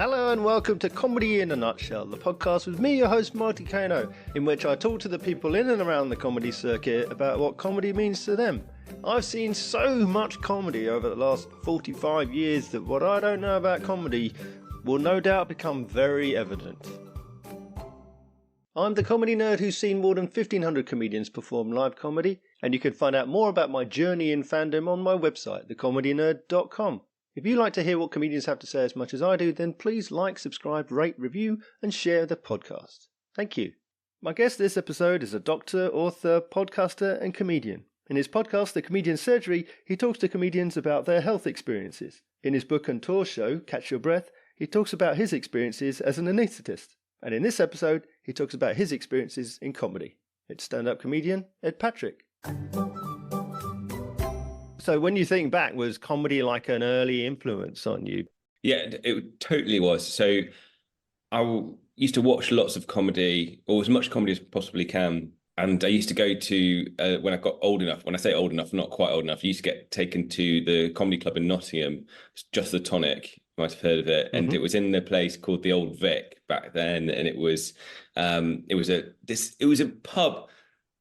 Hello and welcome to Comedy in a Nutshell, the podcast with me, your host Marty Kano, in which I talk to the people in and around the comedy circuit about what comedy means to them. I've seen so much comedy over the last 45 years that what I don't know about comedy will no doubt become very evident. I'm the comedy nerd who's seen more than 1,500 comedians perform live comedy, and you can find out more about my journey in fandom on my website, thecomedynerd.com. If you like to hear what comedians have to say as much as I do, then please like, subscribe, rate, review, and share the podcast. Thank you. My guest this episode is a doctor, author, podcaster, and comedian. In his podcast, The Comedian Surgery, he talks to comedians about their health experiences. In his book and tour show, Catch Your Breath, he talks about his experiences as an anaesthetist. And in this episode, he talks about his experiences in comedy. It's stand-up comedian Ed Patrick. So when you think back, was comedy like an early influence on you? Yeah, it totally was. So I used to watch lots of comedy, or as much comedy as possibly can. And I used to go to, when I got old enough, when I say old enough, not quite old enough, I used to get taken to the comedy club in Nottingham, Just the Tonic, you might have heard of it. And it was in the place called the Old Vic back then. And it was a pub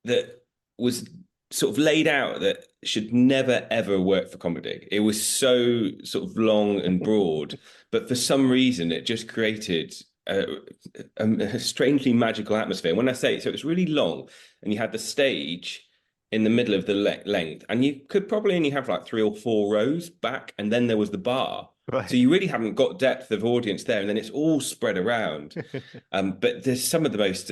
that was sort of laid out that should never ever work for comedy. It was so sort of long and broad, but for some reason it just created a strangely magical atmosphere. When I say it, so it was really long, and you had the stage in the middle of the length, and you could probably only have like 3 or 4 rows back, and then there was the bar. Right. So you really haven't got depth of audience there, and then it's all spread around. But there's some of the most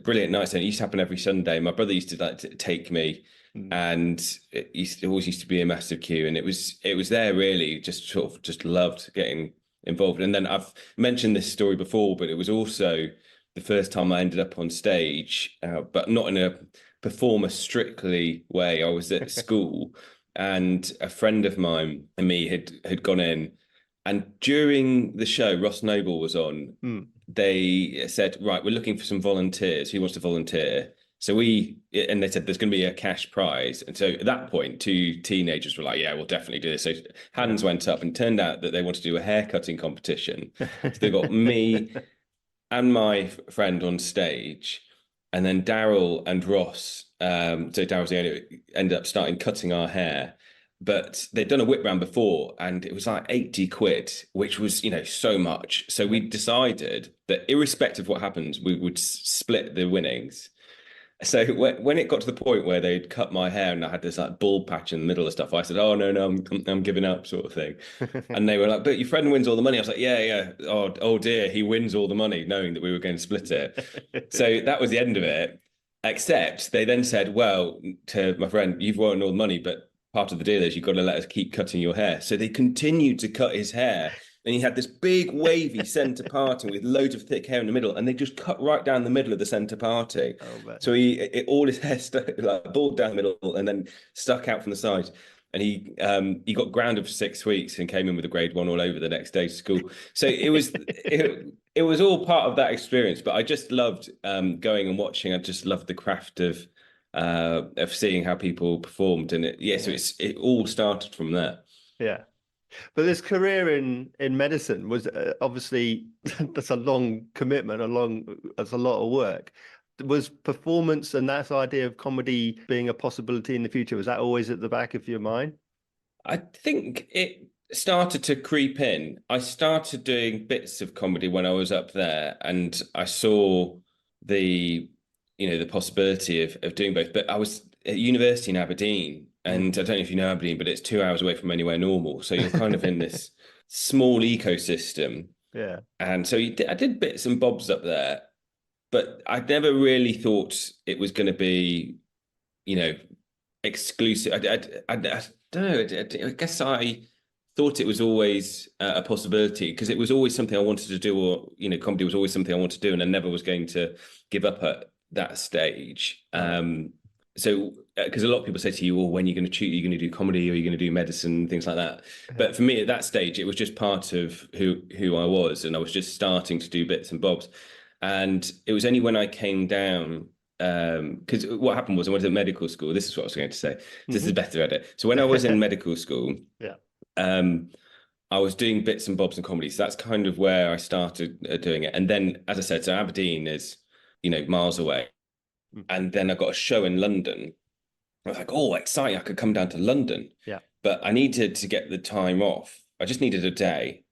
brilliant nights, and it used to happen every Sunday. My brother used to like to take me, and it always used to be a massive queue, and it was there really. Just loved getting involved. And then I've mentioned this story before, but it was also the first time I ended up on stage, but not in a performer strictly way. I was at school. And a friend of mine and me had gone in, and during the show, Ross Noble was on. They said, right, we're looking for some volunteers. Who wants to volunteer? So they said there's going to be a cash prize. And so at that point, 2 teenagers were like, yeah, we'll definitely do this. So hands went up, and it turned out that they wanted to do a haircutting competition. So they got me and my friend on stage, and then Daryl and Ross. So Daryl's the only ended up starting cutting our hair, but they'd done a whip round before, and it was like 80 quid, which was, so much. So we decided that irrespective of what happens, we would split the winnings. So when it got to the point where they'd cut my hair and I had this like bald patch in the middle of stuff, I said, "Oh no, I'm giving up," sort of thing. And they were like, "But your friend wins all the money." I was like, "Yeah. Oh dear, he wins all the money," knowing that we were going to split it. So that was the end of it. Except they then said, "Well, to my friend, you've won all the money, but part of the deal is you've got to let us keep cutting your hair." So they continued to cut his hair. And he had this big wavy centre parting with loads of thick hair in the middle, and they just cut right down the middle of the centre parting. So all his hair stuck like bald down the middle and then stuck out from the side. And he got grounded for 6 weeks and came in with a grade 1 all over the next day to school. So it was all part of that experience. But I just loved going and watching. I just loved the craft of seeing how people performed, and it all started from there. Yeah. But this career in medicine was obviously that's a long commitment, that's a lot of work. Was performance and that idea of comedy being a possibility in the future, was that always at the back of your mind? I think it started to creep in. I started doing bits of comedy when I was up there, and I saw the possibility of doing both. But I was at university in Aberdeen. And I don't know if you know Aberdeen, but it's 2 hours away from anywhere normal. So you're kind of in this small ecosystem. Yeah. And so I did bits and bobs up there, but I never really thought it was going to be, exclusive. I don't know. I guess I thought it was always a possibility, because it was always something I wanted to do, or, comedy was always something I wanted to do, and I never was going to give up at that stage. So, because a lot of people say to you, "Well, when you're going to choose, you're going to do comedy, or you're going to do medicine, things like that." But for me, at that stage, it was just part of who I was, and I was just starting to do bits and bobs. And it was only when I came down, because what happened was I went to medical school. This is what I was going to say. This is a better edit. So when I was in medical school, I was doing bits and bobs and comedy. So that's kind of where I started doing it. And then, as I said, so Aberdeen is, miles away. And then I got a show in London. I was like, oh, exciting. I could come down to London. Yeah. But I needed to get the time off. I just needed a day.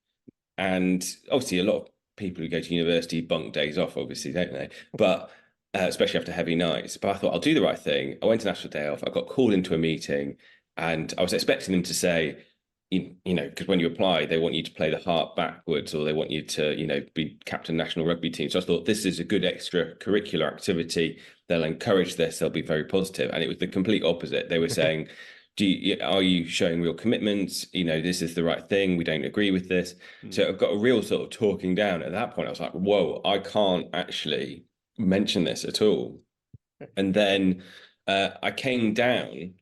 And obviously, a lot of people who go to university bunk days off, obviously, don't they? But especially after heavy nights. But I thought, I'll do the right thing. I went and asked for a day off. I got called into a meeting and I was expecting them to say, because when you apply, they want you to play the harp backwards or they want you to, be captain national rugby team. So I thought this is a good extracurricular activity. They'll encourage this. They'll be very positive. And it was the complete opposite. They were saying, are you showing real commitments? This is the right thing. We don't agree with this. So I've got a real sort of talking down. At that point, I was like, whoa, I can't actually mention this at all. And then I came down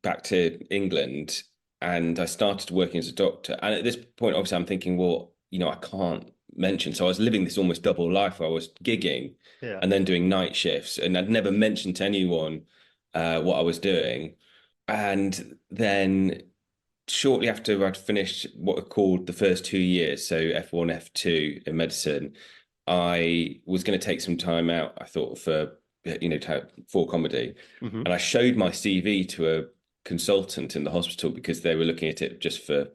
back to England and I started working as a doctor. And at this point, obviously, I'm thinking, well, I can't mention. So I was living this almost double life where I was gigging and then doing night shifts. And I'd never mentioned to anyone what I was doing. And then shortly after I'd finished what are called the first 2 years, so F1, F2 in medicine, I was going to take some time out, I thought, for comedy. And I showed my CV to a consultant in the hospital because they were looking at it just for,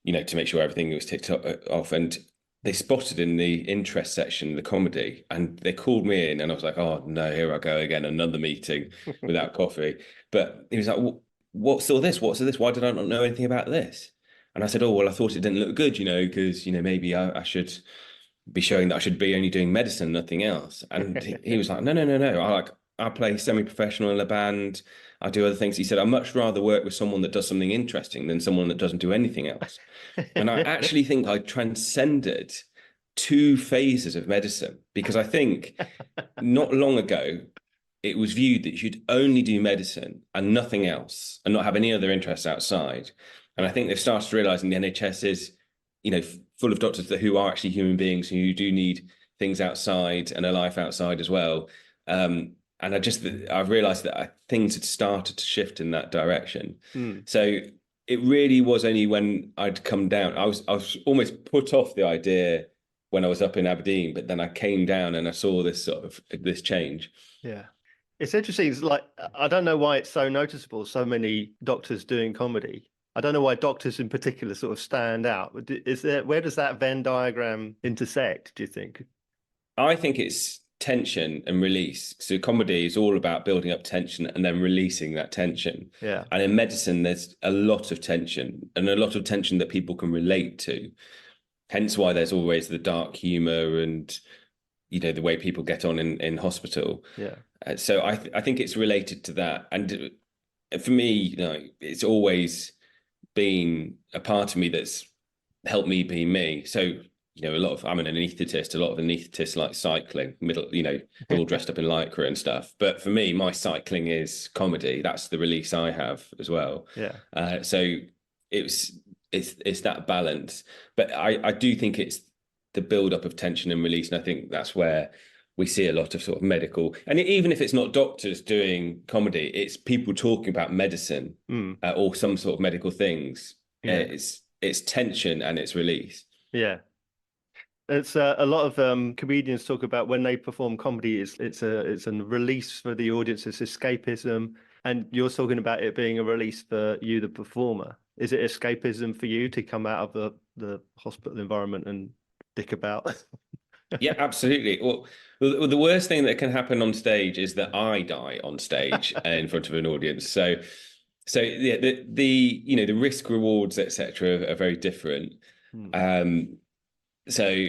to make sure everything was ticked off. And they spotted in the interest section the comedy and they called me in and I was like, oh no, here I go again, another meeting without coffee. But he was like, what's all this? What's all this? Why did I not know anything about this? And I said, oh, well, I thought it didn't look good, because, maybe I should be showing that I should be only doing medicine, nothing else. And he was like, no. I play semi-professional in a band. I do other things. He said, I'd much rather work with someone that does something interesting than someone that doesn't do anything else. And I actually think I transcended 2 phases of medicine because I think not long ago, it was viewed that you should only do medicine and nothing else and not have any other interests outside. And I think they've started realizing the NHS is, full of doctors who are actually human beings who do need things outside and a life outside as well. And I've realized that things had started to shift in that direction. So it really was only when I'd come down, I was almost put off the idea when I was up in Aberdeen, but then I came down and I saw this change. Yeah. It's interesting. It's like, I don't know why it's so noticeable, so many doctors doing comedy. I don't know why doctors in particular sort of stand out. Where does that Venn diagram intersect, do you think? I think it's tension and release. So comedy is all about building up tension and then releasing that tension. Yeah. And in medicine, there's a lot of tension and a lot of tension that people can relate to. Hence why there's always the dark humor and, the way people get on in hospital. Yeah. So I think it's related to that. And for me, it's always been a part of me that's helped me be me. So, I'm an anaesthetist. A lot of anaesthetists like cycling, they're all dressed up in lycra and stuff. But for me, my cycling is comedy. That's the release I have as well. Yeah. So it's that balance. But I do think it's the build-up of tension and release. And I think that's where we see a lot of sort of medical, and even if it's not doctors doing comedy, it's people talking about medicine or some sort of medical things. Yeah. It's tension and it's release. Yeah. It's a lot of comedians talk about when they perform comedy, it's a release for the audience, it's escapism, and you're talking about it being a release for you, the performer. Is it escapism for you to come out of the hospital environment and dick about? Yeah, absolutely. Well, the worst thing that can happen on stage is that I die on stage in front of an audience. So yeah, the risk rewards, etc., are very different. So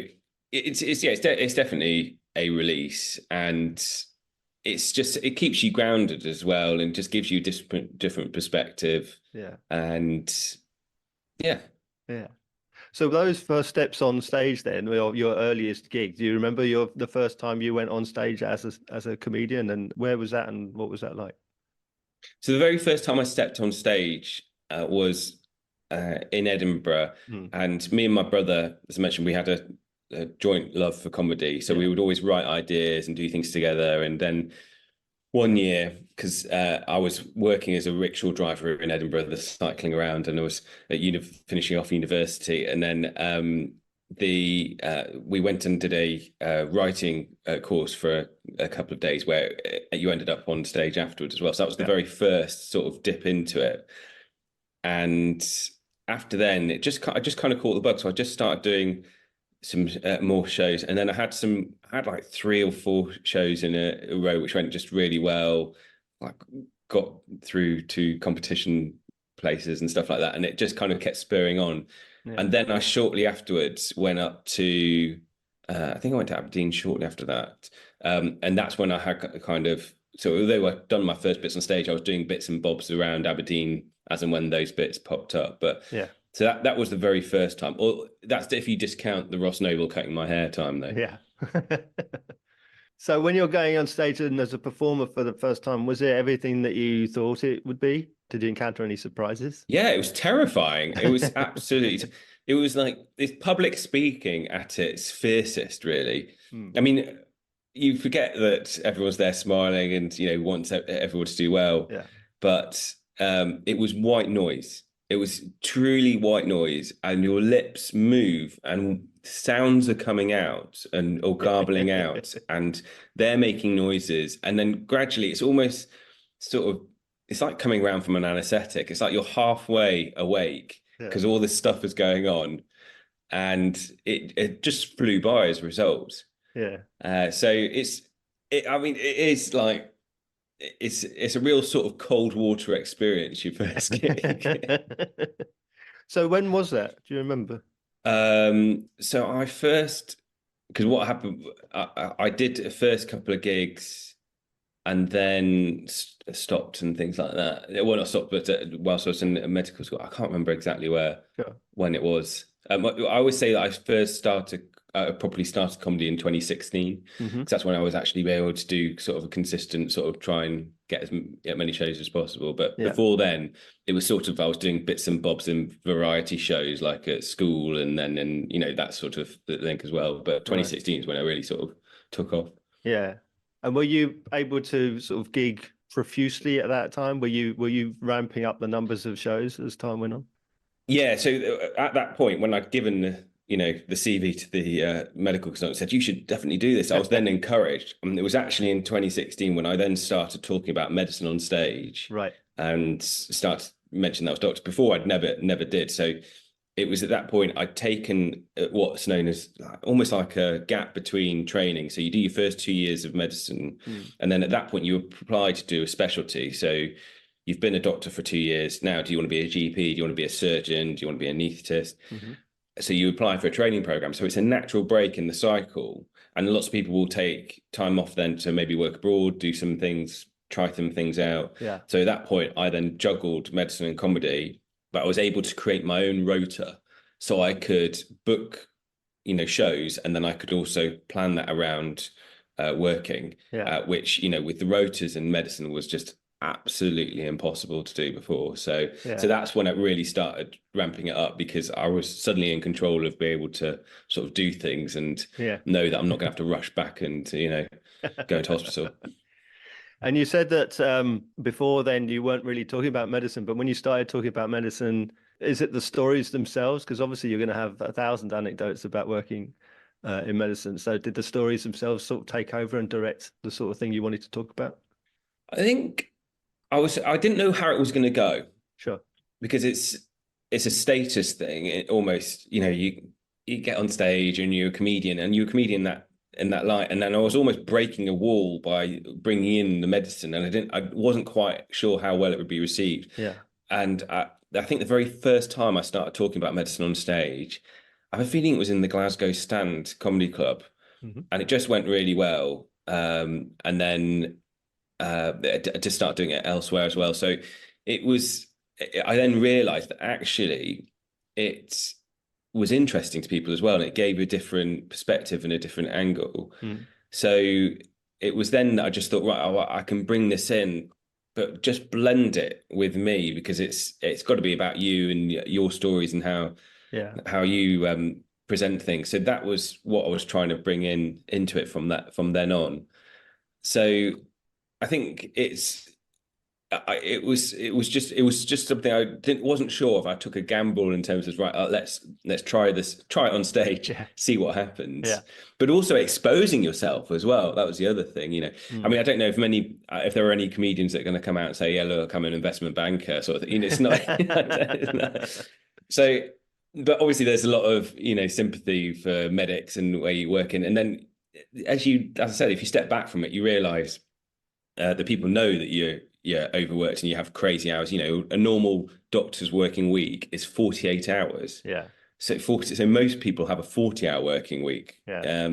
it's definitely a release, and it keeps you grounded as well, and just gives you a different perspective. Yeah, and yeah. So those first steps on stage, then, your earliest gig, do you remember the first time you went on stage as a comedian, and where was that, and what was that like? So the very first time I stepped on stage was in Edinburgh, and me and my brother, as I mentioned, we had a joint love for comedy, so we would always write ideas and do things together, and then one year because I was working as a rickshaw driver in Edinburgh, cycling around, and I was at finishing off university, and then we went and did a writing course for a couple of days where you ended up on stage afterwards as well. So that was the very first sort of dip into it, and after then I just kind of caught the bug. So I just started doing some more shows, and then I had like 3 or 4 shows in a row which went just really well, like got through to competition places and stuff like that, and it just kind of kept spurring on. And then I shortly afterwards went up to I think I went to Aberdeen shortly after that, and that's when I had kind of, so although I'd done my first bits on stage, I was doing bits and bobs around Aberdeen as and when those bits popped up. But so that was the very first time. Or that's if you discount the Ross Noble cutting my hair time, though. Yeah. So when you're going on stage and as a performer for the first time, was it everything that you thought it would be? Did you encounter any surprises? Yeah, it was terrifying. It was absolutely, it was like it's public speaking at its fiercest, really. I mean, you forget that everyone's there smiling and, wants everyone to do well. Yeah. But it was white noise. It was truly white noise, and your lips move and sounds are coming out or garbling out, and they're making noises. And then gradually it's almost sort of, it's like coming around from an anesthetic. It's like you're halfway awake because all this stuff is going on, and it just flew by as a result. Yeah. So I mean, it is like, it's a real sort of cold water experience, your first gig. So when was that? Do you remember? So because what happened, I did a first couple of gigs and then stopped and things like that. Well, not stopped, but whilst I was in medical school, I can't remember exactly when it was. I always say that I first properly started comedy in 2016, because that's when I was actually able to do sort of a consistent sort of try and get as many shows as possible. But before then, it was sort of, I was doing bits and bobs in variety shows like at school, and then that sort of thing as well. But 2016 is when I really sort of took off. Yeah. And were you able to sort of gig profusely at that time? Were you ramping up the numbers of shows as time went on? Yeah. So at that point, when I'd given the CV to the medical consultant, said, you should definitely do this, I was then encouraged. And it was actually in 2016 when I then started talking about medicine on stage. Right. And started mentioning that I was doctor. Before I'd never did. So it was at that point I'd taken what's known as almost like a gap between training. So you do your first 2 years of medicine, and then at that point you apply to do a specialty. So you've been a doctor for 2 years. Now, do you want to be a GP? Do you want to be a surgeon? Do you want to be an anaesthetist? So you apply for a training program. So it's a natural break in the cycle. And lots of people will take time off then to maybe work abroad, do some things, try some things out. Yeah. So at that point, I then juggled medicine and comedy, but I was able to create my own rota. So I could book, shows, and then I could also plan that around working, which, with the rotas in medicine was just absolutely impossible to do before. So that's when I really started ramping it up, because I was suddenly in control of being able to sort of do things and know that I'm not going to have to rush back and go into hospital. And you said that before then you weren't really talking about medicine, but when you started talking about medicine, is it the stories themselves? Because obviously you're going to have 1,000 anecdotes about working in medicine. So did the stories themselves sort of take over and direct the sort of thing you wanted to talk about? I think I didn't know how it was going to go. Sure. Because it's a status thing. It almost, you get on stage and you're a comedian, and you're a comedian in that light. And then I was almost breaking a wall by bringing in the medicine, and I wasn't quite sure how well it would be received. Yeah. And I think the very first time I started talking about medicine on stage, I have a feeling it was in the Glasgow Stand Comedy Club, and it just went really well. And then to start doing it elsewhere as well. So I then realized that actually it was interesting to people as well, and it gave a different perspective and a different angle. So it was then that I just thought, right, I can bring this in, but just blend it with me, because it's got to be about you and your stories and how you present things. So that was what I was trying to bring into it from then on. So I think it was just something I wasn't sure if I took a gamble in terms of, right, let's try it on stage, Yeah. see what happens. Yeah. But also exposing yourself as well. That was the other thing, I mean, I don't know if there are any comedians that are going to come out and say, yeah, look, I'm an investment banker sort of thing. It's not, it's not. So, but obviously there's a lot of, sympathy for medics and where you work in. And then as I said, if you step back from it, you realize that people know that you're overworked and you have crazy hours. A normal doctor's working week is 48 hours. Yeah. So most people have a 40-hour working week. Yeah.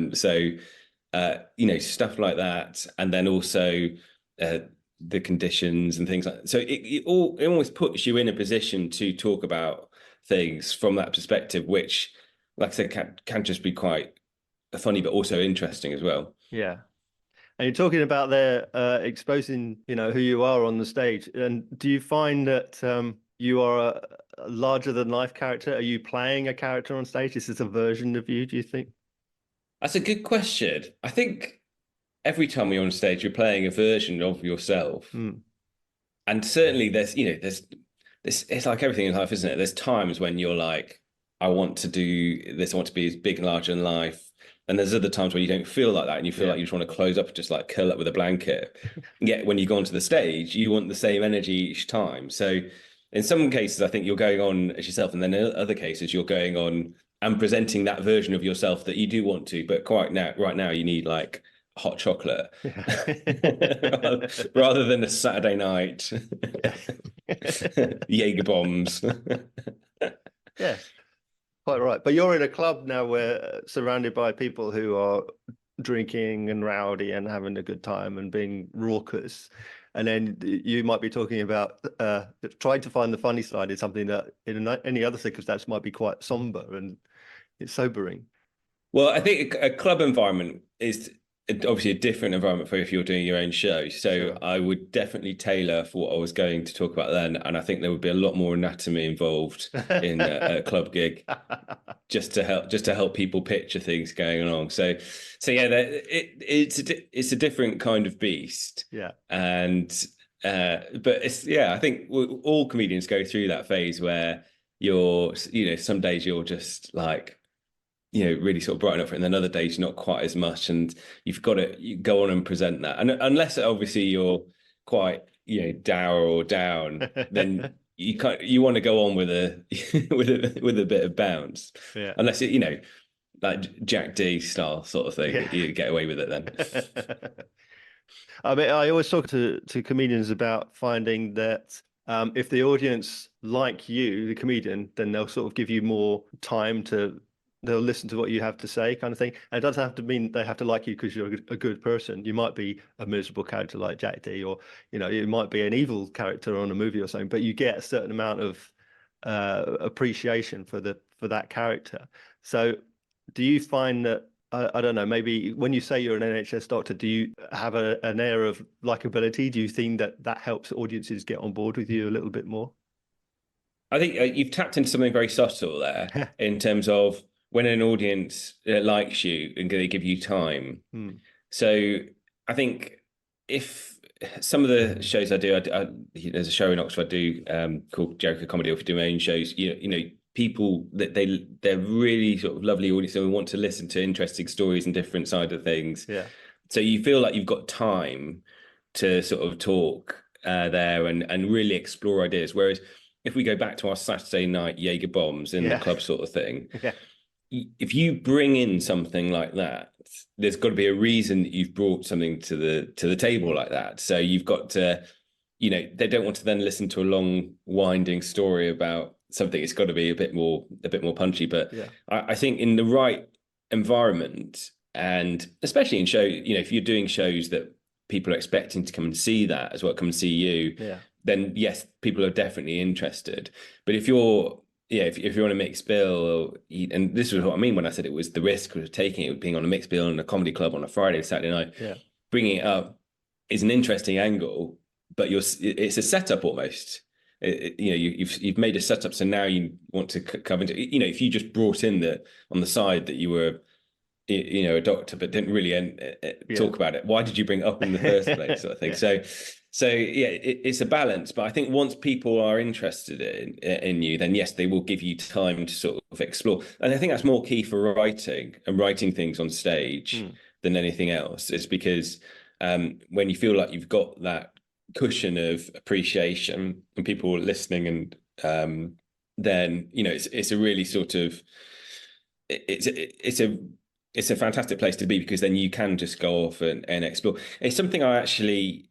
Stuff like that, and then also the conditions and things like that. So it almost puts you in a position to talk about things from that perspective, which, like I said, can just be quite funny, but also interesting as well. Yeah. And you're talking about their exposing, who you are on the stage. And do you find that you are a larger than life character? Are you playing a character on stage? Is this a version of you, do you think? That's a good question. I think every time you're on stage, you're playing a version of yourself. And certainly there's it's like everything in life, isn't it? There's times when you're like, I want to do this, I want to be as big and larger than life. And there's other times where you don't feel like that and you feel like you just want to close up and just like curl up with a blanket. Yet when you go onto the stage, you want the same energy each time. So in some cases, I think you're going on as yourself. And then in other cases, you're going on and presenting that version of yourself that you do want to. But right now, you need like hot chocolate rather than a Saturday night Jaeger bombs. Yeah. Quite right. But you're in a club now where surrounded by people who are drinking and rowdy and having a good time and being raucous. And then you might be talking about trying to find the funny side is something that in any other circumstance might be quite somber and it's sobering. Well, I think a club environment is obviously a different environment for if you're doing your own show. So sure. I would definitely tailor for what I was going to talk about then. And I think there would be a lot more anatomy involved in a club gig just to help people picture things going along. So yeah, it's a different kind of beast. Yeah. And but I think all comedians go through that phase where some days you're just like, really sort of brighten up for it. And then other days, not quite as much. And you've got to go on and present that. And unless obviously you're quite, dour or down, then you want to go on with a with a bit of bounce. Yeah. Unless like Jack D style sort of thing, you get away with it then. I mean, I always talk to comedians about finding that if the audience like you, the comedian, then they'll sort of give you more time they'll listen to what you have to say, kind of thing. And it doesn't have to mean they have to like you because you're a good person. You might be a miserable character like Jack D, or you might be an evil character on a movie or something. But you get a certain amount of appreciation for that character. So, do you find that I don't know? Maybe when you say you're an NHS doctor, do you have an air of likability? Do you think that helps audiences get on board with you a little bit more? I think you've tapped into something very subtle there in terms of when an audience likes you and they give you time. So I think if some of the shows I do, there's a show in Oxford I do called Jericho Comedy, or if you do my own shows, people that they're really sort of lovely audience and we want to listen to interesting stories and different side of things. Yeah. So you feel like you've got time to sort of talk there and really explore ideas. Whereas if we go back to our Saturday night Jaeger bombs in the club sort of thing, if you bring in something like that, there's got to be a reason that you've brought something to the table like that. So you've got to, they don't want to then listen to a long winding story about something. It's got to be a bit more punchy. But I think in the right environment, and especially in show, if you're doing shows that people are expecting to come and see that as well, come and see you, then yes, people are definitely interested. But if you're if you're on a mixed bill, and this was what I mean when I said it was the risk of taking it, being on a mixed bill in a comedy club on a Friday, Saturday night, bringing it up is an interesting angle, but it's a setup almost. You've made a setup, so now you want to cover into. If you just brought in on the side that you were a doctor, but didn't really talk about it. Why did you bring it up in the first place, sort of thing. So yeah, it's a balance. But I think once people are interested in you, then yes, they will give you time to sort of explore. And I think that's more key for writing and writing things on stage than anything else. It's because when you feel like you've got that cushion of appreciation and people listening, and then it's a really sort of it's a fantastic place to be, because then you can just go off and explore. It's something I actually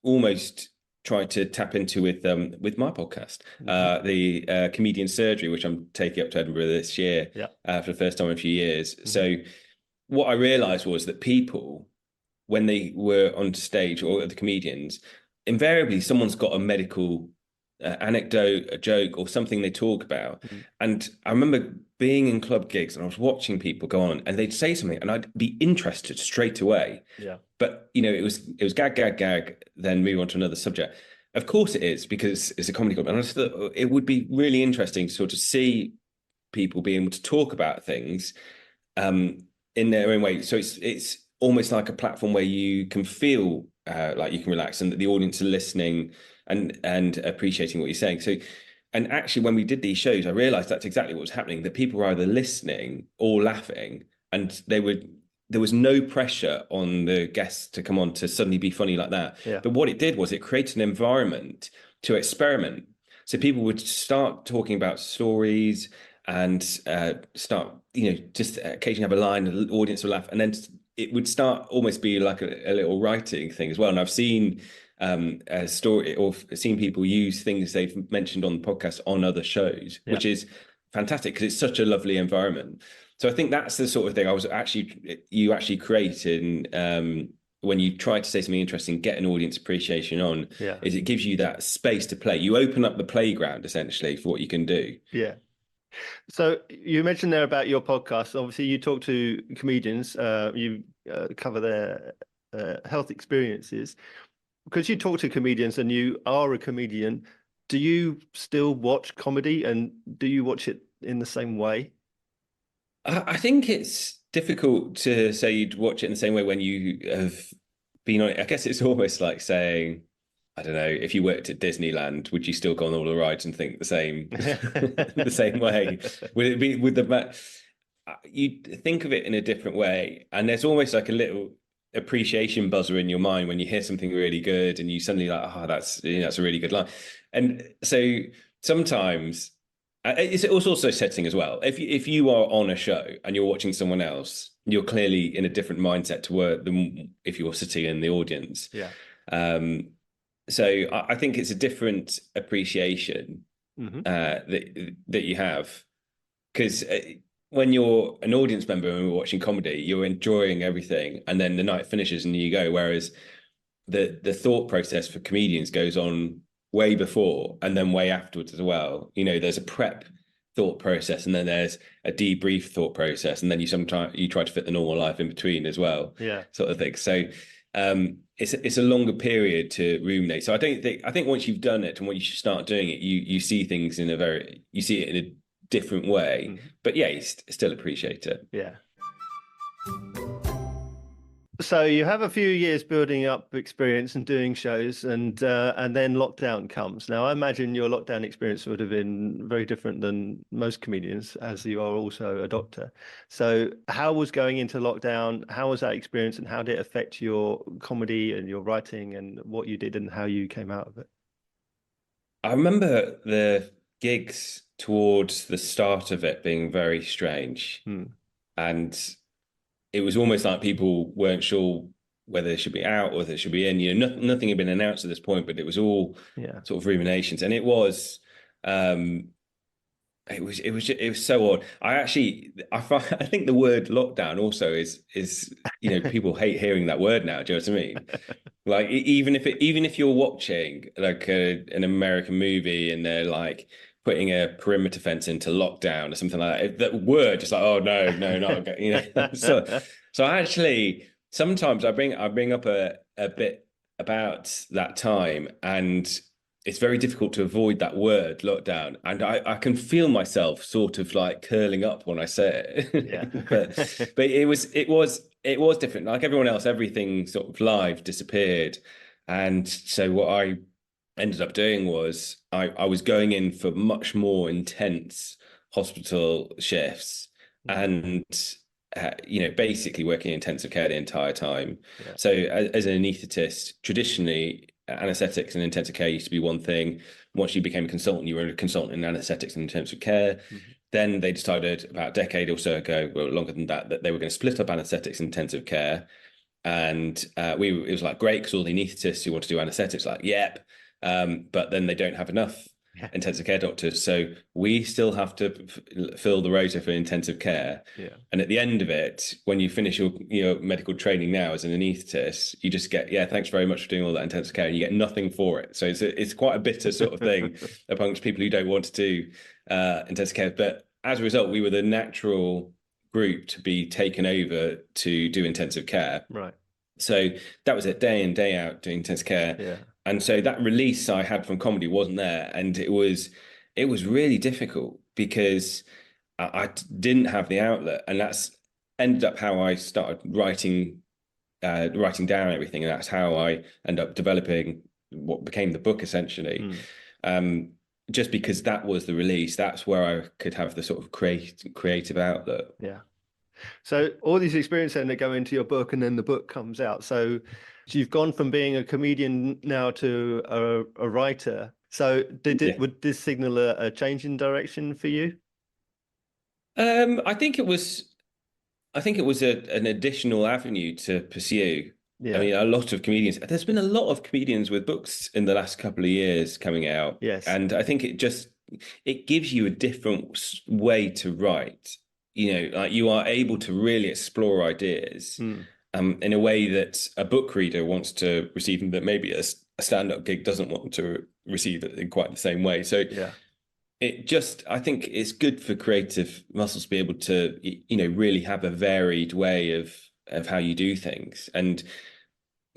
almost tried to tap into with my podcast, the Comedian Surgery, which I'm taking up to Edinburgh this year for the first time in a few years. So what I realized was that people, when they were on stage, or the comedians, invariably someone's got a medical anecdote, a joke, or something they talk about. And I remember being in club gigs and I was watching people go on and they'd say something and I'd be interested straight away. But it was gag, then move on to another subject. Of course it is, because it's a comedy club. And I just thought it would be really interesting to sort of see people being able to talk about things in their own way. So it's almost like a platform where you can feel like you can relax, and that the audience are listening and appreciating what you're saying. So, and actually, when we did these shows, I realized that's exactly what was happening. That people were either listening or laughing, and there was no pressure on the guests to come on to suddenly be funny like that. But what it did was it created an environment to experiment. So people would start talking about stories and start, just occasionally have a line, the audience will laugh, and then it would start almost be like a little writing thing as well. And I've seen a story, or seen people use things they've mentioned on the podcast on other shows, which is fantastic, because it's such a lovely environment. So I think that's the sort of thing you actually create in when you try to say something interesting, get an audience appreciation on, is it gives you that space to play. You open up the playground essentially for what you can do. So you mentioned there about your podcast. Obviously, you talk to comedians. You cover their health experiences. Because you talk to comedians and you are a comedian, do you still watch comedy, and do you watch it in the same way? I think it's difficult to say you'd watch it in the same way when you have been on it. I guess it's almost like saying, I don't know, if you worked at Disneyland, would you still go on all the rides and think the same the same way? Would it be you think of it in a different way, and there's almost like a little appreciation buzzer in your mind when you hear something really good and you suddenly like, oh, that's a really good line. And so sometimes it's also setting as well. If you are on a show and you're watching someone else, you're clearly in a different mindset to work than if you're sitting in the audience. So I think it's a different appreciation that you have, because when you're an audience member and we're watching comedy, you're enjoying everything, and then the night finishes and you go. Whereas the thought process for comedians goes on way before and then way afterwards as well. There's a prep thought process, and then there's a debrief thought process, and then you try to fit the normal life in between as well. Sort of thing. So it's a longer period to ruminate. So I think once you've done it and when you start doing it, you see things you see it in a different way, but you still appreciate it. So you have a few years building up experience and doing shows, and then lockdown comes. Now I imagine your lockdown experience would have been very different than most comedians, as you are also a doctor. So how was going into lockdown? How was that experience, and how did it affect your comedy and your writing and what you did and how you came out of it? I remember the gigs towards the start of it being very strange, and it was almost like people weren't sure whether they should be out or they should be in. Nothing had been announced at this point, but it was all sort of ruminations, and it was so odd. I think the word lockdown also is people hate hearing that word now. Do you know what I mean? Like even if you're watching like an American movie and they're like putting a perimeter fence into lockdown or something like that, that word just like, oh no, not okay. So I actually sometimes I bring up a bit about that time, and it's very difficult to avoid that word lockdown, and I can feel myself sort of like curling up when I say it. Yeah. but it was different. Like everyone else, everything sort of live disappeared, and so what I ended up doing was I was going in for much more intense hospital shifts, and basically working in intensive care the entire time. Yeah. So as an anaesthetist, traditionally anesthetics and intensive care used to be one thing. Once you became a consultant, you were a consultant in anesthetics and intensive care. Then they decided about a decade or so ago, well, longer than that they were going to split up anesthetics and intensive care. And it was like great because all the anaesthetists who want to do anesthetics, like, yep. But then they don't have enough intensive care doctors, so we still have to fill the rota for intensive care. And at the end of it, when you finish your medical training now as an anaesthetist, you just get, thanks very much for doing all that intensive care, and you get nothing for it. So it's quite a bitter sort of thing amongst people who don't want to do intensive care. But as a result, we were the natural group to be taken over to do intensive care. Right. So that was it, day in, day out doing intensive care. Yeah. And so that release I had from comedy wasn't there. And it was really difficult because I didn't have the outlet. And that's ended up how I started writing down everything. And that's how I ended up developing what became the book, essentially. Just because that was the release, that's where I could have the sort of creative outlet. Yeah. So all these experiences then that go into your book, and then the book comes out. So you've gone from being a comedian now to a writer. So would this signal a change in direction for you? I think it was an additional avenue to pursue. Yeah. I mean, a lot of comedians. There's been a lot of comedians with books in the last couple of years coming out. Yes. And I think it gives you a different way to write. Like you are able to really explore ideas in a way that a book reader wants to receive them, that maybe a stand-up gig doesn't want to receive it in quite the same way. So I think it's good for creative muscles to be able to, really have a varied way of how you do things. And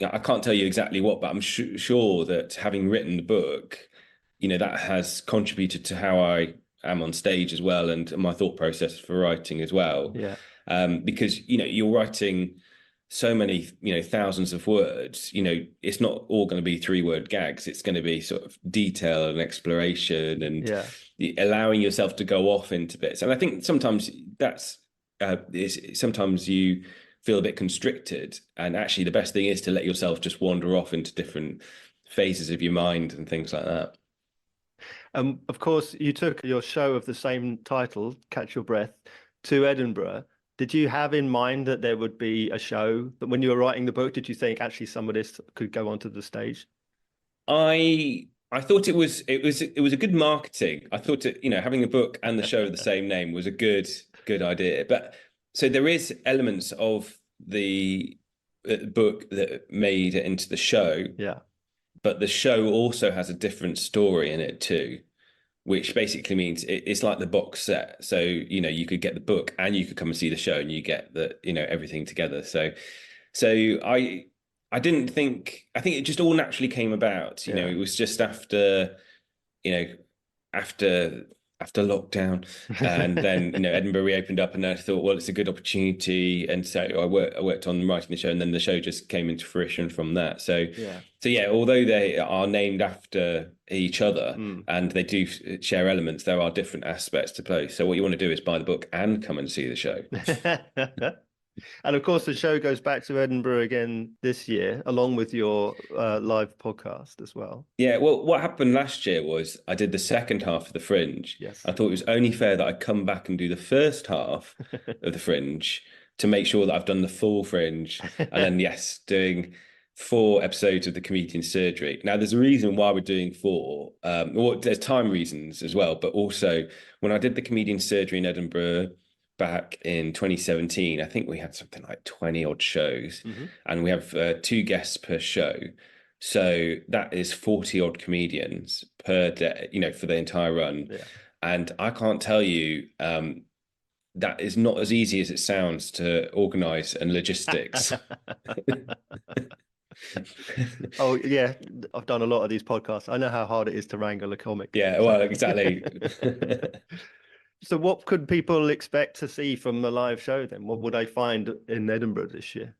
I can't tell you exactly what, but I'm sure that having written the book, that has contributed to how I am on stage as well, and my thought process for writing as well. Yeah. Because you're writing so many thousands of words. It's not all going to be 3-word gags. It's going to be sort of detail and exploration and allowing yourself to go off into bits. And I think sometimes sometimes you feel a bit constricted, and actually the best thing is to let yourself just wander off into different phases of your mind and things like that. Of course, you took your show of the same title, Catch Your Breath, to Edinburgh. Did you have in mind that there would be a show? That when you were writing the book, did you think actually some of this could go onto the stage? I thought it was a good marketing. I thought having a book and the show of the same name was a good idea. But so there is elements of the book that made it into the show. Yeah. But the show also has a different story in it too, which basically means it's like the box set. So, you could get the book and you could come and see the show, and you get everything together. So I didn't think, I think it just all naturally came about. It was just after lockdown, and then Edinburgh reopened up, and I thought, well, it's a good opportunity, and so I worked on writing the show, and then the show just came into fruition from that. So although they are named after each other and they do share elements, there are different aspects to play. So what you want to do is buy the book and come and see the show. And of course, the show goes back to Edinburgh again this year, along with your live podcast as well. Yeah, well, what happened last year was I did the second half of the Fringe. Yes. I thought it was only fair that I'd come back and do the first half of the Fringe to make sure that I've done the full Fringe. And then, doing 4 episodes of the Comedian Surgery. Now, there's a reason why we're doing 4. There's time reasons as well, but also when I did the Comedian Surgery in Edinburgh back in 2017, I think we had something like 20 odd shows, and we have 2 guests per show. So that is 40 odd comedians per day, for the entire run. Yeah. And I can't tell you, that is not as easy as it sounds to organize and logistics. Oh yeah, I've done a lot of these podcasts. I know how hard it is to wrangle a comic. Yeah, well, exactly. So what could people expect to see from the live show then? What would they find in Edinburgh this year?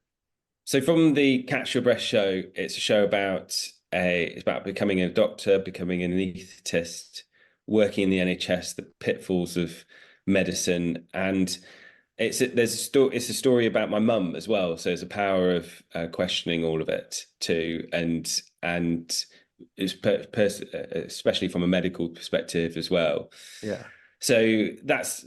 So from the Catch Your Breath show, it's a show it's about becoming a doctor, becoming an anaesthetist, working in the NHS, the pitfalls of medicine, and it's a story about my mum as well. So there's a power of questioning all of it too, and it's especially from a medical perspective as well. Yeah. So that's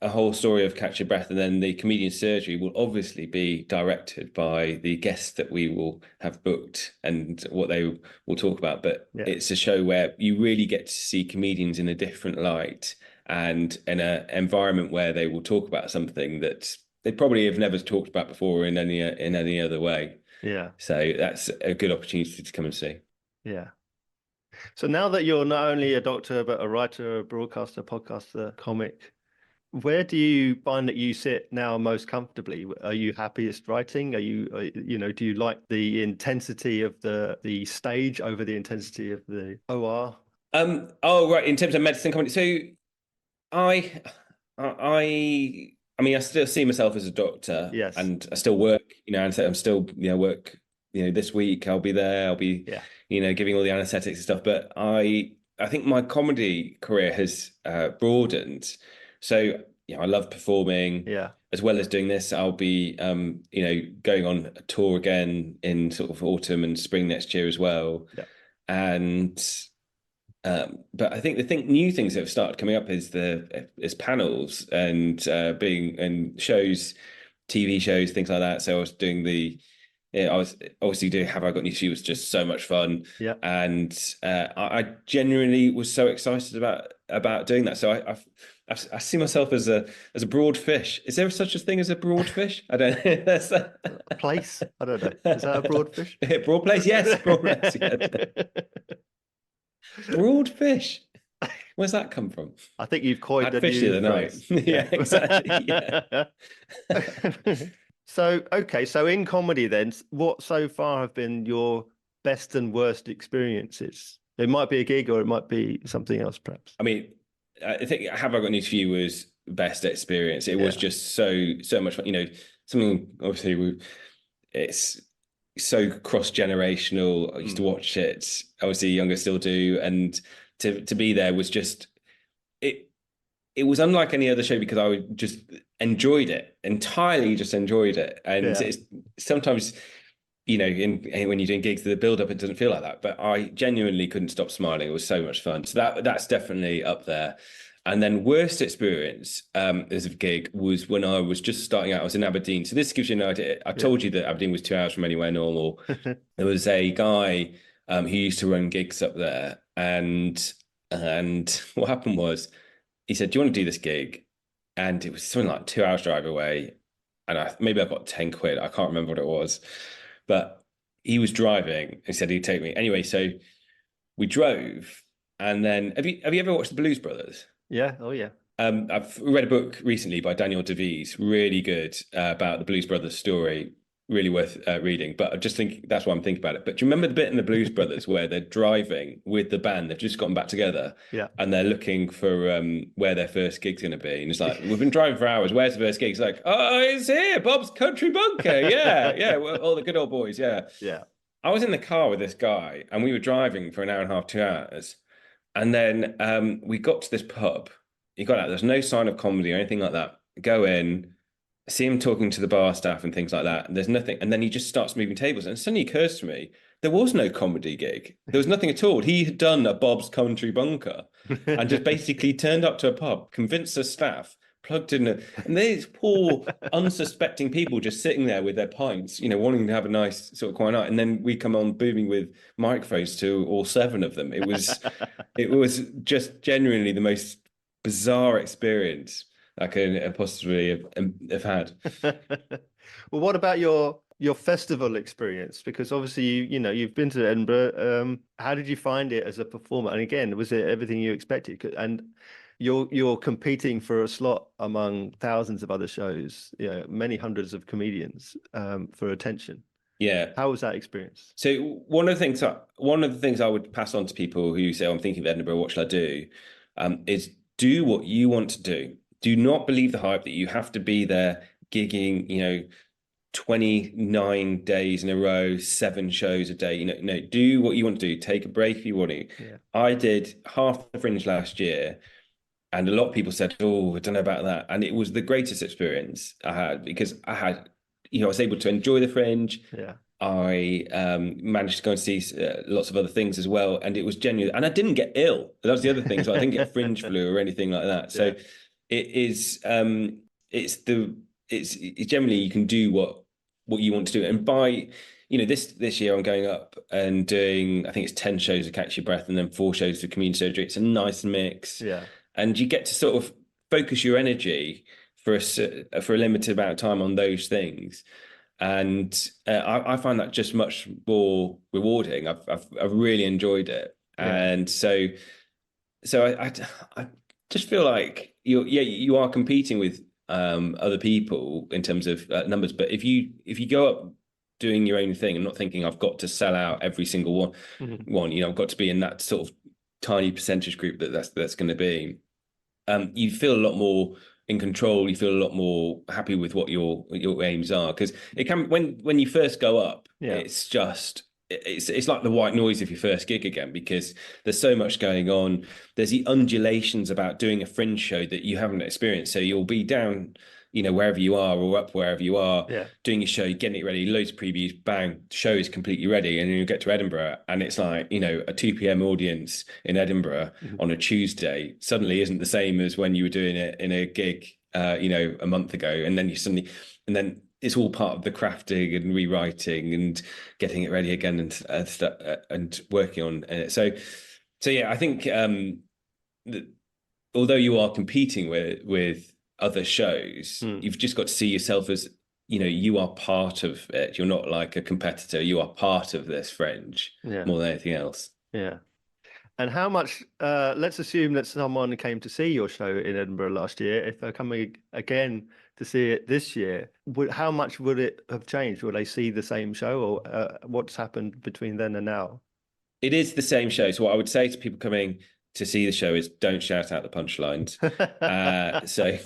a whole story of Catch Your Breath, and then the comedian surgery will obviously be directed by the guests that we will have booked and what they will talk about. But it's a show where you really get to see comedians in a different light and in an environment where they will talk about something that they probably have never talked about before in any other way. Yeah. So that's a good opportunity to come and see. Yeah. So now that you're not only a doctor, but a writer, a broadcaster, podcaster, comic, where do you find that you sit now most comfortably? Are you happiest writing? Are you do you like the intensity of the stage over the intensity of the OR? Oh, right. In terms of medicine comedy. So I mean, I still see myself as a doctor. Yes. And I still work, and I'm still, work, this week I'll be there. I'll be, giving all the anesthetics and stuff. But I think my comedy career has broadened. So, I love performing. Yeah. As well as doing this, I'll be, going on a tour again in sort of autumn and spring next year as well. Yeah. And but I think new things that have started coming up is panels and being in shows, TV shows, things like that. So I was doing I was obviously doing Have I Got News For You was just so much fun. Yeah. And I genuinely was so excited about doing that. So I see myself as a broad fish. Is there such a thing as a broad fish? I don't know. That's a place. I don't know. Is that a broad fish? Broad place, yes. Broad place, yes. Broad fish. Where's that come from? I think you've coined a fish the other night. Yeah, exactly. Yeah. So in comedy then, what so far have been your best and worst experiences? It might be a gig or it might be something else, perhaps. I mean, I think Have I Got News For You was best experience. It was just so much fun. Something obviously it's so cross-generational. I used to watch it. Obviously, younger still do, and to be there was just it was unlike any other show because I just enjoyed it entirely. Just enjoyed it, and it's sometimes when you're doing gigs, the build-up it doesn't feel like that. But I genuinely couldn't stop smiling. It was so much fun. So that's definitely up there. And then worst experience as a gig was when I was just starting out. I was in Aberdeen. So this gives you an idea. I told you that Aberdeen was 2 hours from anywhere normal. There was a guy who used to run gigs up there. And what happened was he said, do you want to do this gig? And it was something like 2 hours drive away. And maybe I got 10 quid. I can't remember what it was. But he was driving. He said he'd take me. Anyway, so we drove. And then have you ever watched the Blues Brothers? Yeah. Oh, yeah. I've read a book recently by Daniel Davies, really good, about the Blues Brothers story, really worth reading. But I just think that's why I'm thinking about it. But do you remember the bit in the Blues Brothers where they're driving with the band? They've just gotten back together, and they're looking for where their first gig's going to be. And it's like, we've been driving for hours. Where's the first gig? It's like, oh, it's here, Bob's Country Bunker. Yeah, well, all the good old boys. Yeah. I was in the car with this guy, and we were driving for an hour and a half, 2 hours. And then we got to this pub. He got out. There's no sign of comedy or anything like that. Go in, see him talking to the bar staff and things like that. And there's nothing. And then he just starts moving tables. And it suddenly occurs to me, there was no comedy gig. There was nothing at all. He had done a Bob's Country Bunker and just basically turned up to a pub, convinced the staff, plugged in. And these poor, unsuspecting people just sitting there with their pints, wanting to have a nice sort of quiet night. And then we come on booming with microphones to all 7 of them. It was just genuinely the most bizarre experience I could possibly have had. Well, what about your festival experience? Because obviously you've been to Edinburgh. How did you find it as a performer? And again, was it everything you expected? And you're competing for a slot among thousands of other shows, many hundreds of comedians for attention. Yeah. How was that experience? So one of the things I would pass on to people who say, "Oh, I'm thinking of Edinburgh, what shall I do?" Is do what you want to do. Do not believe the hype that you have to be there gigging, 29 days in a row, 7 shows a day. No, do what you want to do. Take a break if you want to. Yeah. I did half the Fringe last year, and a lot of people said, "Oh, I don't know about that." And it was the greatest experience I had because I was able to enjoy the Fringe. Yeah. I managed to go and see lots of other things as well, and it was genuine. And I didn't get ill. That was the other thing. So I didn't get fringe flu or anything like that. So it is, it's generally you can do what you want to do. And by this year I'm going up and doing, I think it's 10 shows of Catch Your Breath and then 4 shows of Community Surgery. It's a nice mix. Yeah. And you get to sort of focus your energy for a limited amount of time on those things. And I find that just much more rewarding. I've really enjoyed it, and so I just feel like you are competing with other people in terms of numbers. But if you go up doing your own thing and not thinking I've got to sell out every single one, I've got to be in that sort of tiny percentage group that's going to be. You feel a lot more in control. You feel a lot more happy with what your aims are, because it can when you first go up, it's just it's like the white noise of your first gig again, because there's so much going on. There's the undulations about doing a Fringe show that you haven't experienced. So you'll be down, wherever you are, or up wherever you are, doing your show, getting it ready, loads of previews, bang, show is completely ready. And then you get to Edinburgh and it's like, a 2 p.m. audience in Edinburgh on a Tuesday suddenly isn't the same as when you were doing it in a gig, a month ago. And then and then it's all part of the crafting and rewriting and getting it ready again and working on it. So yeah, I think that although you are competing with other shows, you've just got to see yourself as you are part of it. You're not like a competitor. You are part of this Fringe more than anything else. And how much, let's assume that someone came to see your show in Edinburgh last year. If they're coming again to see it this year, how much would it have changed? Will they see the same show, or what's happened between then and now? It is the same show. So what I would say to people coming to see the show is don't shout out the punchlines. So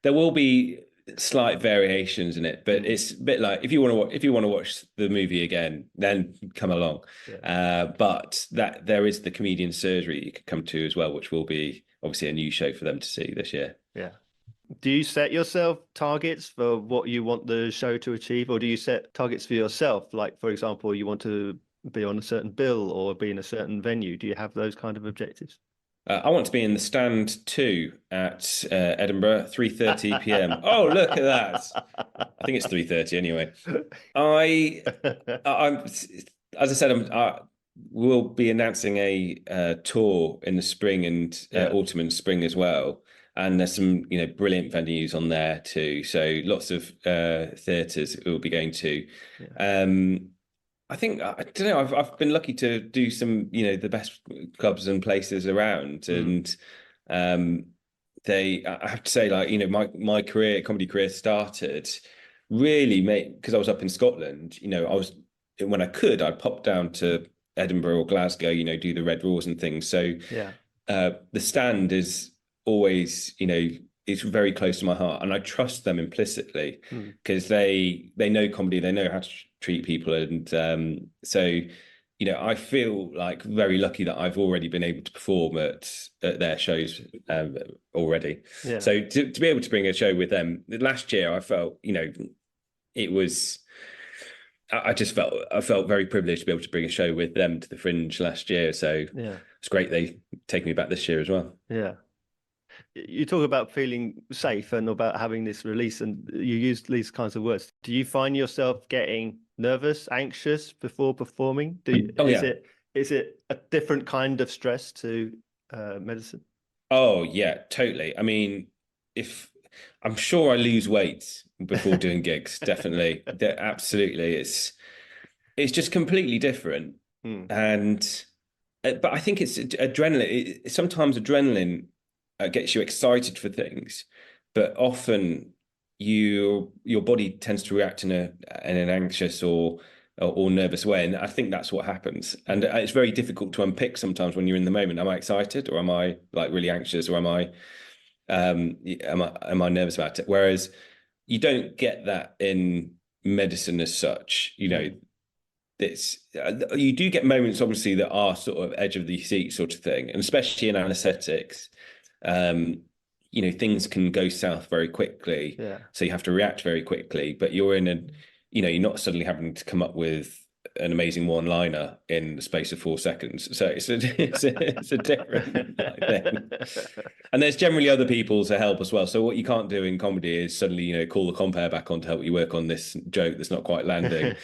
there will be slight variations in it, but it's a bit like if you want to watch the movie again, then come along. But that there is the Comedian Surgery you could come to as well, which will be obviously a new show for them to see this year. Do you set yourself targets for what you want the show to achieve, or do you set targets for yourself? Like, for example, you want to be on a certain bill or be in a certain venue. Do you have those kind of objectives? I want to be in the stand 2 at Edinburgh, 3:30 p.m. Oh, look at that! I think it's 3:30 anyway. I'm as I said, we'll be announcing a tour in the spring and autumn and spring as well. And there's some brilliant venues on there too. So lots of theatres we'll be going to. I think, I don't know, I've been lucky to do some, the best clubs and places around. And I have to say, like, my comedy career started really because I was up in Scotland. When I could, I'd pop down to Edinburgh or Glasgow, do the Red Raws and things. So the stand is always, it's very close to my heart, and I trust them implicitly because they know comedy, they know how to treat people, and so I feel like very lucky that I've already been able to perform at their shows already. So to be able to bring a show with them last year, I felt it was. I felt very privileged to be able to bring a show with them to the Fringe last year. So it's great they take me back this year as well. You talk about feeling safe and about having this release, and you use these kinds of words. Do you find yourself getting nervous, anxious before performing? Is it a different kind of stress to medicine? Oh yeah, totally. I mean, I'm sure I lose weight before doing gigs, definitely. Absolutely. It's just completely different. And but I think it's adrenaline. Sometimes adrenaline gets you excited for things, but often your body tends to react in an anxious or or nervous way. And I think that's what happens. And it's very difficult to unpick sometimes when you're in the moment. Am I excited, or am I like really anxious, or am I nervous about it? Whereas you don't get that in medicine as such. You know, it's you do get moments obviously that are sort of edge of the seat sort of thing, and especially in anesthetics. You know, things can go south very quickly. Yeah. So you have to react very quickly, but you're in a, you know, you're not suddenly having to come up with an amazing one-liner in the space of 4 seconds. So it's a different thing. And there's generally other people to help as well. So what you can't do in comedy is suddenly, you know, call the compere back on to help you work on this joke that's not quite landing.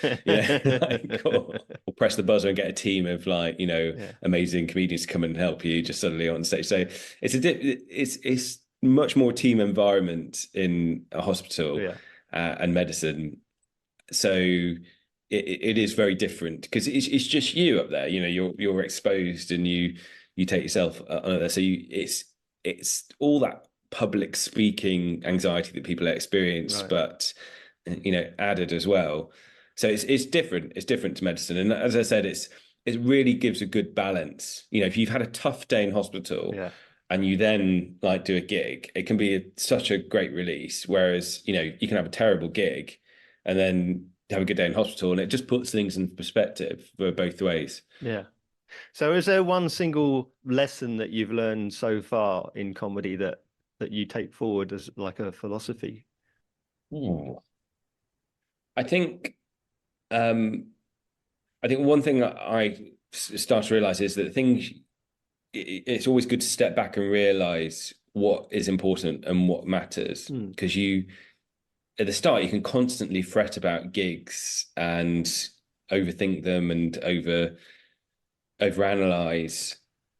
Or press the buzzer and get a team of like, you know, amazing comedians to come and help you just suddenly on stage. So it's much more team environment in a hospital and medicine. So it is very different because it's just you up there. You know, you're exposed and you take yourself on there. So it's all that public speaking anxiety that people experience, but you know, added as well. So it's different. It's different to medicine, and as I said, it really gives a good balance. You know, if you've had a tough day in hospital. And you then like do a gig, it can be such a great release. Whereas, you know, you can have a terrible gig and then have a good day in hospital, and it just puts things in perspective for both ways. Yeah. So is there one single lesson that you've learned so far in comedy that you take forward as like a philosophy? I think one thing that I start to realize is that it's always good to step back and realize what is important and what matters, because at the start you can constantly fret about gigs and overthink them and overanalyze,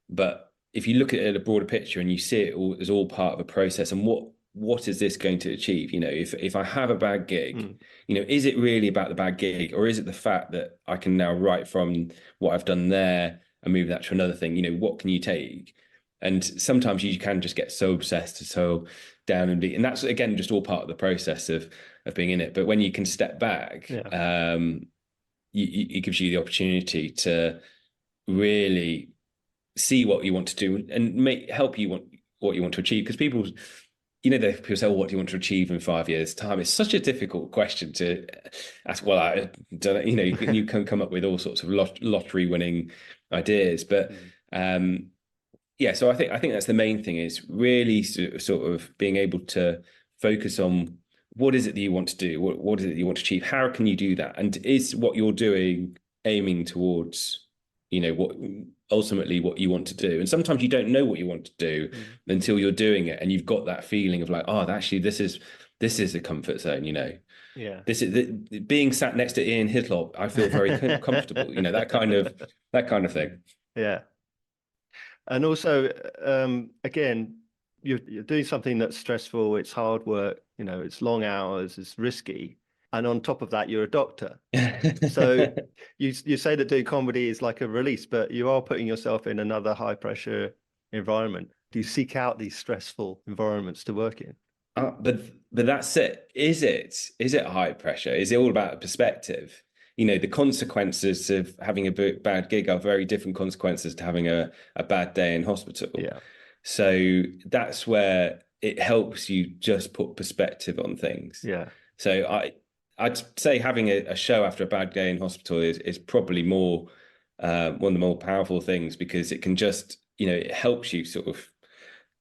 but if you look at it at a broader picture and you see it all as all part of a process, and what is this going to achieve? You know, if I have a bad gig, you know, is it really about the bad gig, or is it the fact that I can now write from what I've done there and move that to another thing? You know, what can you take? And sometimes you can just get so obsessed, so down and that's again just all part of the process of being in it. But when you can step back, it gives you the opportunity to really see what you want to do and help you what you want to achieve. Because people, you know, people say, well, what do you want to achieve in 5 years' time? It's such a difficult question to ask. Well, I don't know, you know, you can come up with all sorts of lottery winning ideas, but so I think that's the main thing, is really sort of being able to focus on what is it that you want to do, what is it that you want to achieve, how can you do that, and is what you're doing aiming towards, you know, what ultimately what you want to do. And sometimes you don't know what you want to do until you're doing it, and you've got that feeling of like, oh, actually this is a comfort zone, you know. This is being sat next to Ian Hislop, I feel very comfortable, you know, that kind of thing. And also again, you're doing something that's stressful, it's hard work, you know, it's long hours, it's risky. And on top of that, you're a doctor. So you say that doing comedy is like a release, but you are putting yourself in another high pressure environment. Do you seek out these stressful environments to work in? But that's it. Is it high pressure? Is it all about perspective? You know, the consequences of having a bad gig are very different consequences to having a bad day in hospital. So that's where it helps you just put perspective on things. So I'd say having a show after a bad day in hospital is probably more one of the more powerful things, because it can just, you know, it helps you sort of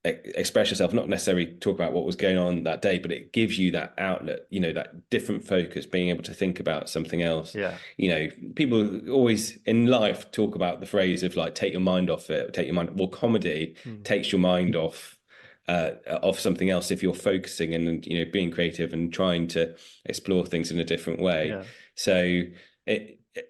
express yourself, not necessarily talk about what was going on that day, but it gives you that outlet, you know, that different focus, being able to think about something else. You know, people always in life talk about the phrase of like, take your mind off it, well, comedy takes your mind off something else if you're focusing and, you know, being creative and trying to explore things in a different way. So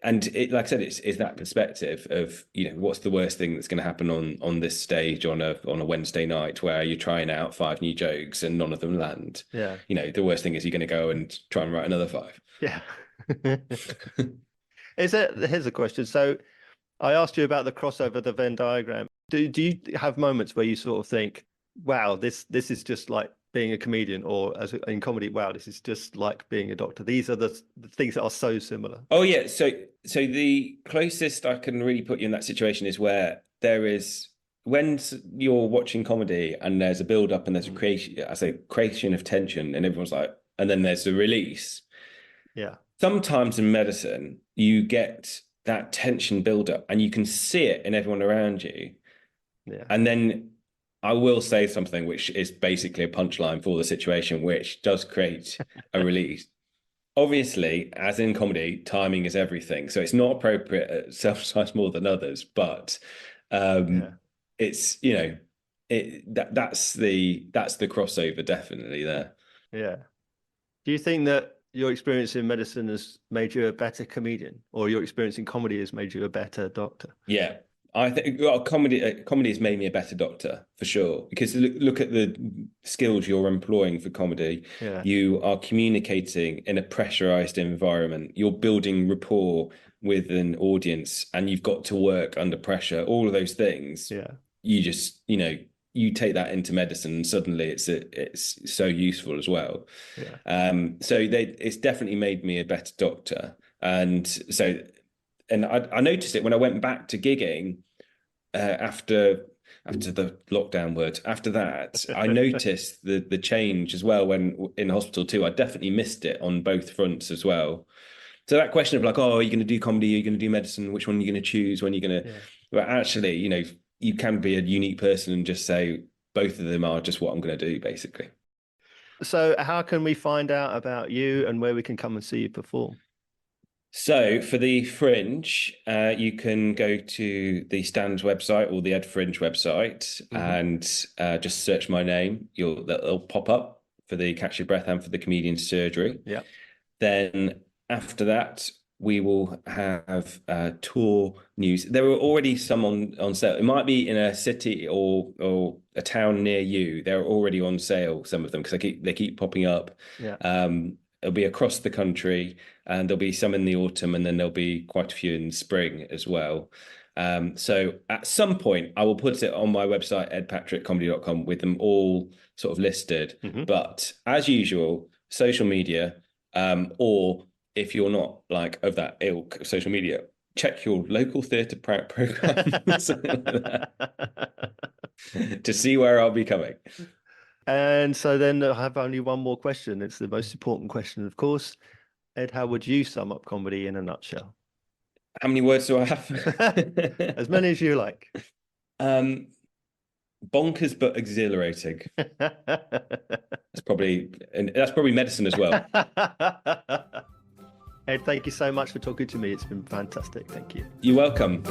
like I said, it's that perspective of, you know, what's the worst thing that's going to happen on this stage on a Wednesday night where you're trying out 5 new jokes and none of them land. You know, the worst thing is you're going to go and try and write another 5. Here's a question. So I asked you about the crossover, the Venn diagram. Do you have moments where you sort of think, wow, this is just like being a comedian, or in comedy, wow, this is just like being a doctor? These are the things that are so similar. Oh yeah, so the closest I can really put you in that situation is where there is when you're watching comedy and there's a build up and there's a creation of tension and everyone's like, and then there's the release. Yeah. Sometimes in medicine you get that tension build up and you can see it in everyone around you. Yeah. And then I will say something which is basically a punchline for the situation, which does create a release. Obviously, as in comedy, timing is everything. So it's not appropriate at some times more than others, but it's, you know, that's the crossover definitely there. Yeah. Do you think that your experience in medicine has made you a better comedian, or your experience in comedy has made you a better doctor? Yeah. I think comedy has made me a better doctor for sure, because look at the skills you're employing for comedy. Yeah. You are communicating in a pressurized environment. You're building rapport with an audience, and you've got to work under pressure. All of those things. Yeah. You just, you know, you take that into medicine, and suddenly it's so useful as well. Yeah. So it's definitely made me a better doctor, and so. And I noticed it when I went back to gigging after the lockdown word. After that, I noticed the change as well when in hospital too. I definitely missed it on both fronts as well. So that question of like, oh, are you going to do comedy? Are you going to do medicine? Which one are you going to choose? When are you going to? Yeah. Well, actually, you know, you can be a unique person and just say both of them are just what I'm going to do, basically. So how can we find out about you and where we can come and see you perform? So for the Fringe, you can go to the Stand's website or the Ed Fringe website and just search my name. That'll pop up for the Catch Your Breath and for the Comedian Surgery. Yeah. Then after that, we will have tour news. There are already some on sale. It might be in a city or a town near you. They're already on sale, some of them, because they keep popping up. Yeah. It'll be across the country, and there'll be some in the autumn, and then there'll be quite a few in spring as well. So at some point, I will put it on my website, edpatrickcomedy.com, with them all sort of listed. But as usual, social media, or if you're not like of that ilk of social media, check your local theatre program to see where I'll be coming. And so then I have only one more question. It's the most important question, of course. Ed, how would you sum up comedy in a nutshell? How many words do I have? As many as you like. Bonkers but exhilarating. That's probably medicine as well. Ed, thank you so much for talking to me. It's been fantastic. Thank you. You're welcome.